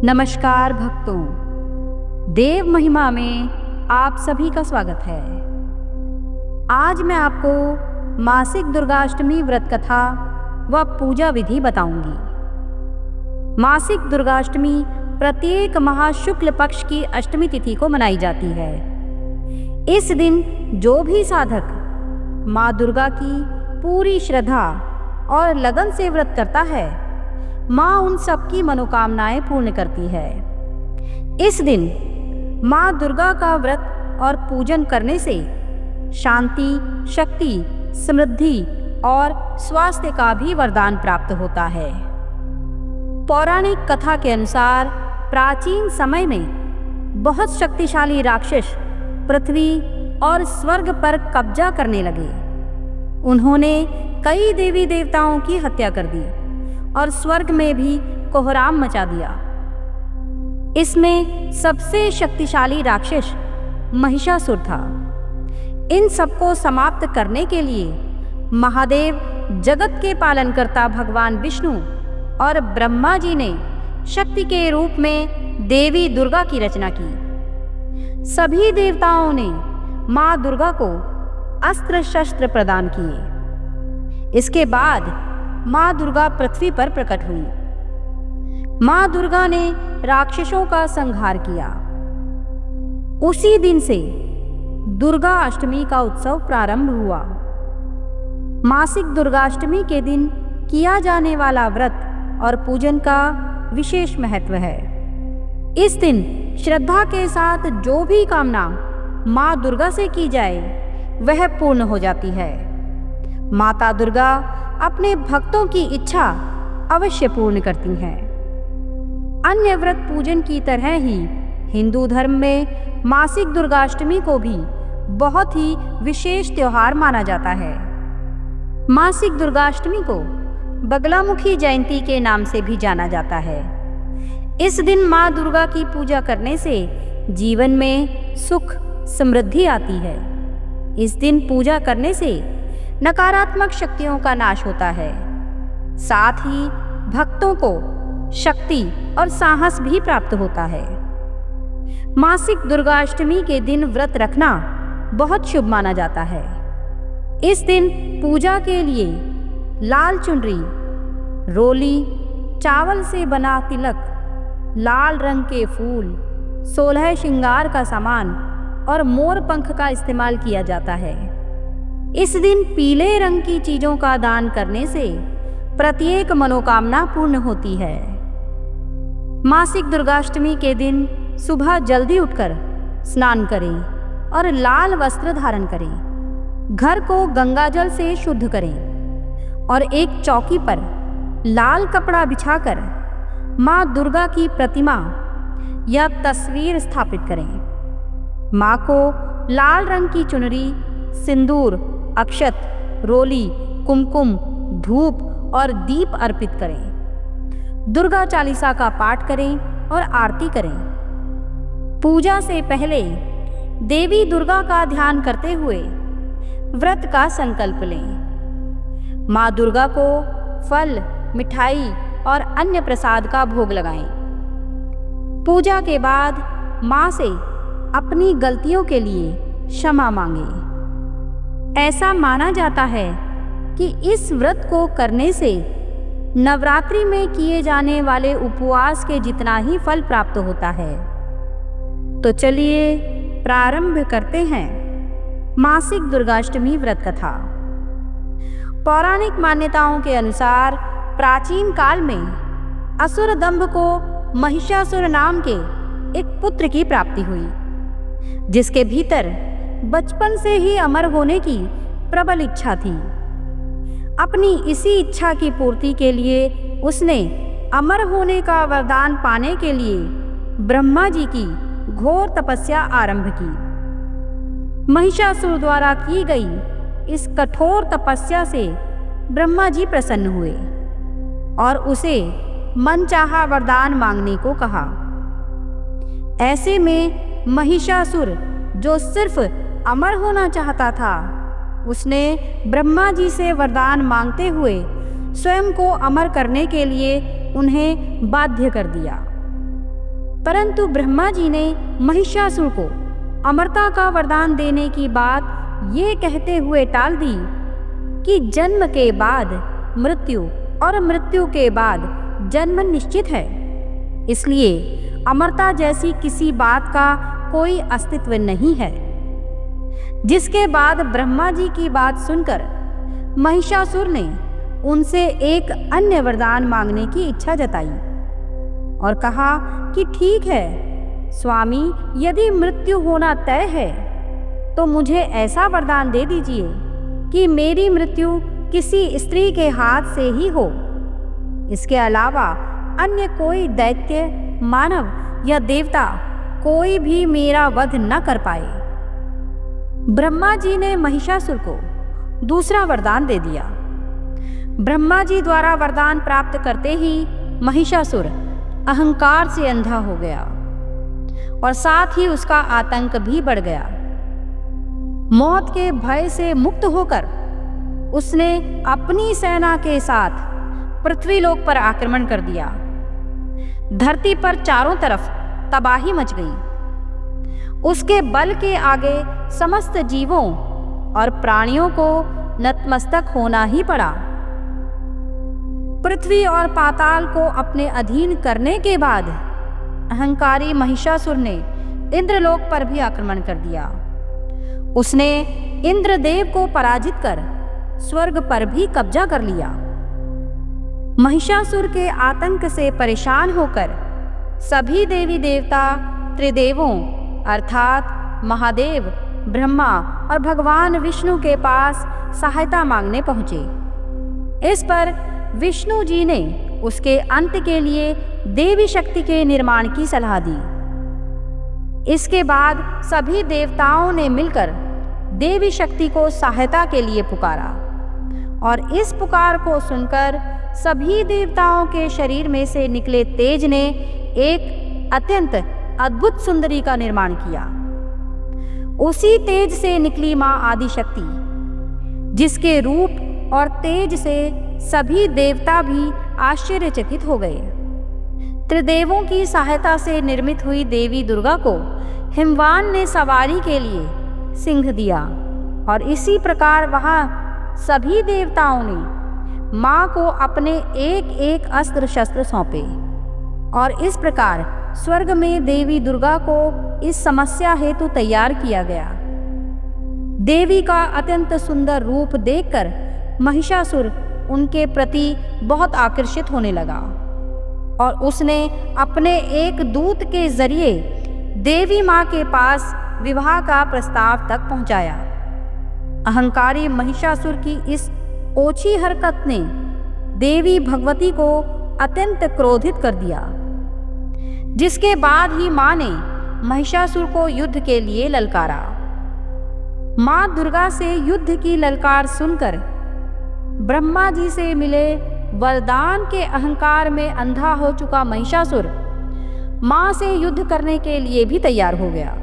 नमस्कार भक्तों, देव महिमा में आप सभी का स्वागत है। आज मैं आपको मासिक दुर्गाष्टमी व्रत कथा व पूजा विधि बताऊंगी। मासिक दुर्गाष्टमी प्रत्येक महाशुक्ल पक्ष की अष्टमी तिथि को मनाई जाती है। इस दिन जो भी साधक माँ दुर्गा की पूरी श्रद्धा और लगन से व्रत करता है, माँ उन सबकी मनोकामनाएं पूर्ण करती है। इस दिन माँ दुर्गा का व्रत और पूजन करने से शांति, शक्ति, समृद्धि और स्वास्थ्य का भी वरदान प्राप्त होता है। पौराणिक कथा के अनुसार प्राचीन समय में बहुत शक्तिशाली राक्षस पृथ्वी और स्वर्ग पर कब्जा करने लगे। उन्होंने कई देवी देवताओं की हत्या कर दी और स्वर्ग में भी कोहराम मचा दिया। इसमें सबसे शक्तिशाली राक्षस महिषासुर था। इन सबको समाप्त करने के लिए महादेव, जगत के पालनकर्ता भगवान विष्णु और ब्रह्मा जी ने शक्ति के रूप में देवी दुर्गा की रचना की। सभी देवताओं ने माँ दुर्गा को अस्त्र शस्त्र प्रदान किए। इसके बाद माँ दुर्गा पृथ्वी पर प्रकट हुई। माँ दुर्गा ने राक्षसों का संहार किया। उसी दिन से दुर्गा अष्टमी का उत्सव प्रारंभ हुआ। मासिक दुर्गाष्टमी के दिन किया जाने वाला व्रत और पूजन का विशेष महत्व है। इस दिन श्रद्धा के साथ जो भी कामना माँ दुर्गा से की जाए, वह पूर्ण हो जाती है। माता दुर्गा अपने भक्तों की इच्छा अवश्य पूर्ण करती हैं। अन्य व्रत पूजन की तरह ही हिंदू धर्म में मासिक दुर्गाष्टमी को भी बहुत ही विशेष त्योहार माना जाता है। मासिक दुर्गाष्टमी को बगलामुखी जयंती के नाम से भी जाना जाता है। इस दिन माँ दुर्गा की पूजा करने से जीवन में सुख, समृद्धि आती है। इस दिन पूजा करने से नकारात्मक शक्तियों का नाश होता है। साथ ही भक्तों को शक्ति और साहस भी प्राप्त होता है। मासिक दुर्गाष्टमी के दिन व्रत रखना बहुत शुभ माना जाता है। इस दिन पूजा के लिए लाल चुनरी, रोली, चावल से बना तिलक, लाल रंग के फूल, 16 श्रृंगार का सामान और मोर पंख का इस्तेमाल किया जाता है। इस दिन पीले रंग की चीजों का दान करने से प्रत्येक मनोकामना पूर्ण होती है। मासिक दुर्गाष्टमी के दिन सुबह जल्दी उठकर स्नान करें और लाल वस्त्र धारण करें। घर को गंगाजल से शुद्ध करें और एक चौकी पर लाल कपड़ा बिछाकर माँ दुर्गा की प्रतिमा या तस्वीर स्थापित करें। माँ को लाल रंग की चुनरी, सिंदूर, अक्षत, रोली, कुमकुम, धूप और दीप अर्पित करें। दुर्गा चालीसा का पाठ करें और आरती करें। पूजा से पहले देवी दुर्गा का ध्यान करते हुए व्रत का संकल्प लें। माँ दुर्गा को फल, मिठाई और अन्य प्रसाद का भोग लगाएं। पूजा के बाद माँ से अपनी गलतियों के लिए क्षमा मांगें। ऐसा माना जाता है कि इस व्रत को करने से नवरात्रि में किए जाने वाले उपवास के जितना ही फल प्राप्त होता है। तो चलिए प्रारंभ करते हैं मासिक दुर्गाष्टमी व्रत कथा। पौराणिक मान्यताओं के अनुसार प्राचीन काल में असुर दंभ को महिषासुर नाम के एक पुत्र की प्राप्ति हुई, जिसके भीतर बचपन से ही अमर होने की प्रबल इच्छा थी। अपनी इसी इच्छा की पूर्ति के लिए उसने अमर होने का वरदान पाने के लिए ब्रह्मा जी की घोर तपस्या आरंभ की। महिषासुर द्वारा की गई इस कठोर तपस्या से ब्रह्मा जी प्रसन्न हुए और उसे मनचाहा वरदान मांगने को कहा। ऐसे में महिषासुर, जो सिर्फ अमर होना चाहता था, उसने ब्रह्मा जी से वरदान मांगते हुए स्वयं को अमर करने के लिए उन्हें बाध्य कर दिया। परंतु ब्रह्मा जी ने महिषासुर को अमरता का वरदान देने की बात ये कहते हुए टाल दी कि जन्म के बाद मृत्यु और मृत्यु के बाद जन्म निश्चित है, इसलिए अमरता जैसी किसी बात का कोई अस्तित्व नहीं है। जिसके बाद ब्रह्मा जी की बात सुनकर महिषासुर ने उनसे एक अन्य वरदान मांगने की इच्छा जताई और कहा कि ठीक है स्वामी, यदि मृत्यु होना तय है तो मुझे ऐसा वरदान दे दीजिए कि मेरी मृत्यु किसी स्त्री के हाथ से ही हो। इसके अलावा अन्य कोई दैत्य, मानव या देवता कोई भी मेरा वध न कर पाए। ब्रह्मा जी ने महिषासुर को दूसरा वरदान दे दिया। ब्रह्मा जी द्वारा वरदान प्राप्त करते ही महिषासुर अहंकार से अंधा हो गया और साथ ही उसका आतंक भी बढ़ गया। मौत के भय से मुक्त होकर उसने अपनी सेना के साथ पृथ्वीलोक पर आक्रमण कर दिया। धरती पर चारों तरफ तबाही मच गई। उसके बल के आगे समस्त जीवों और प्राणियों को नतमस्तक होना ही पड़ा। पृथ्वी और पाताल को अपने अधीन करने के बाद अहंकारी महिषासुर ने इंद्रलोक पर भी आक्रमण कर दिया। उसने इंद्रदेव को पराजित कर स्वर्ग पर भी कब्जा कर लिया। महिषासुर के आतंक से परेशान होकर सभी देवी देवता त्रिदेवों अर्थात महादेव, ब्रह्मा और भगवान विष्णु के पास सहायता मांगने पहुंचे। इस पर विष्णु जी ने उसके अंत के लिए देवी शक्ति के निर्माण की सलाह दी। इसके बाद सभी देवताओं ने मिलकर देवी शक्ति को सहायता के लिए पुकारा और इस पुकार को सुनकर सभी देवताओं के शरीर में से निकले तेज ने एक अत्यंत अद्भुत सुंदरी का निर्माण किया। उसी तेज से निकली मां आदिशक्ति, जिसके रूप और तेज से सभी देवता भी आश्चर्यचकित हो गए। त्रिदेवों की सहायता से निर्मित हुई देवी दुर्गा को हिमवान ने सवारी के लिए सिंह दिया और इसी प्रकार वहां सभी देवताओं ने मां को अपने एक एक अस्त्र शस्त्र सौंपे और इस प्रकार स्वर्ग में देवी दुर्गा को इस समस्या हेतु तैयार किया गया। देवी का अत्यंत सुंदर रूप देखकर महिषासुर उनके प्रति बहुत आकर्षित होने लगा और उसने अपने एक दूत के जरिए देवी मां के पास विवाह का प्रस्ताव तक पहुंचाया। अहंकारी महिषासुर की इस ओछी हरकत ने देवी भगवती को अत्यंत क्रोधित कर दिया, जिसके बाद ही मां ने महिषासुर को युद्ध के लिए ललकारा। मां दुर्गा से युद्ध की ललकार सुनकर ब्रह्मा जी से मिले वरदान के अहंकार में अंधा हो चुका महिषासुर मां से युद्ध करने के लिए भी तैयार हो गया।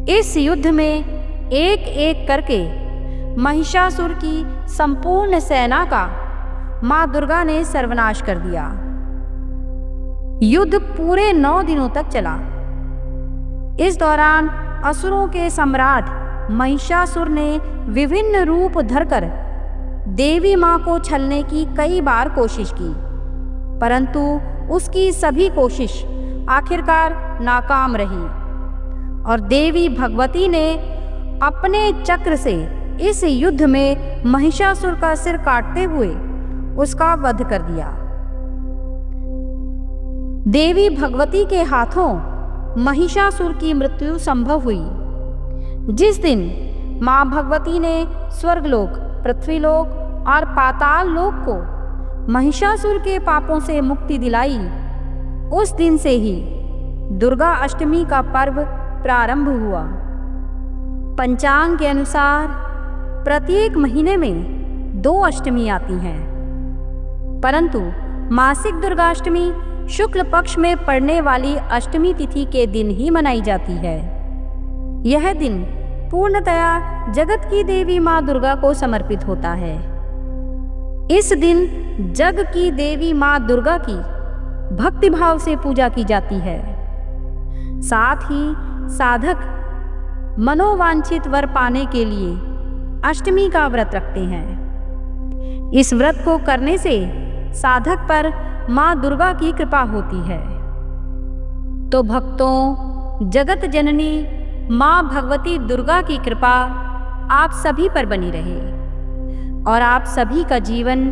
इस युद्ध में एक एक करके महिषासुर की संपूर्ण सेना का मां दुर्गा ने सर्वनाश कर दिया। युद्ध पूरे 9 दिनों तक चला। इस दौरान असुरों के सम्राट महिषासुर ने विभिन्न रूप धरकर देवी मां को छलने की कई बार कोशिश की, परंतु उसकी सभी कोशिश आखिरकार नाकाम रही और देवी भगवती ने अपने चक्र से इस युद्ध में महिषासुर का सिर काटते हुए उसका वध कर दिया। देवी भगवती के हाथों महिषासुर की मृत्यु संभव हुई। जिस दिन मां भगवती ने स्वर्गलोक, पृथ्वीलोक और पाताल लोक को महिषासुर के पापों से मुक्ति दिलाई, उस दिन से ही दुर्गा अष्टमी का पर्व प्रारंभ हुआ। पंचांग के अनुसार प्रत्येक महीने में 2 अष्टमी आती हैं, परंतु मासिक दुर्गाष्टमी शुक्ल पक्ष में पड़ने वाली अष्टमी तिथि के दिन ही मनाई जाती है। यह दिन पूर्णतया जगत की देवी मां दुर्गा को समर्पित होता है। इस दिन जग की देवी मां दुर्गा की भक्तिभाव से पूजा की जाती है। साथ ही साधक मनोवांछित वर पाने के लिए अष्टमी का व्रत रखते हैं। इस व्रत को करने से साधक पर माँ दुर्गा की कृपा होती है। तो भक्तों, जगत जननी माँ भगवती दुर्गा की कृपा आप सभी पर बनी रहे और आप सभी का जीवन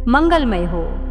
मंगलमय हो।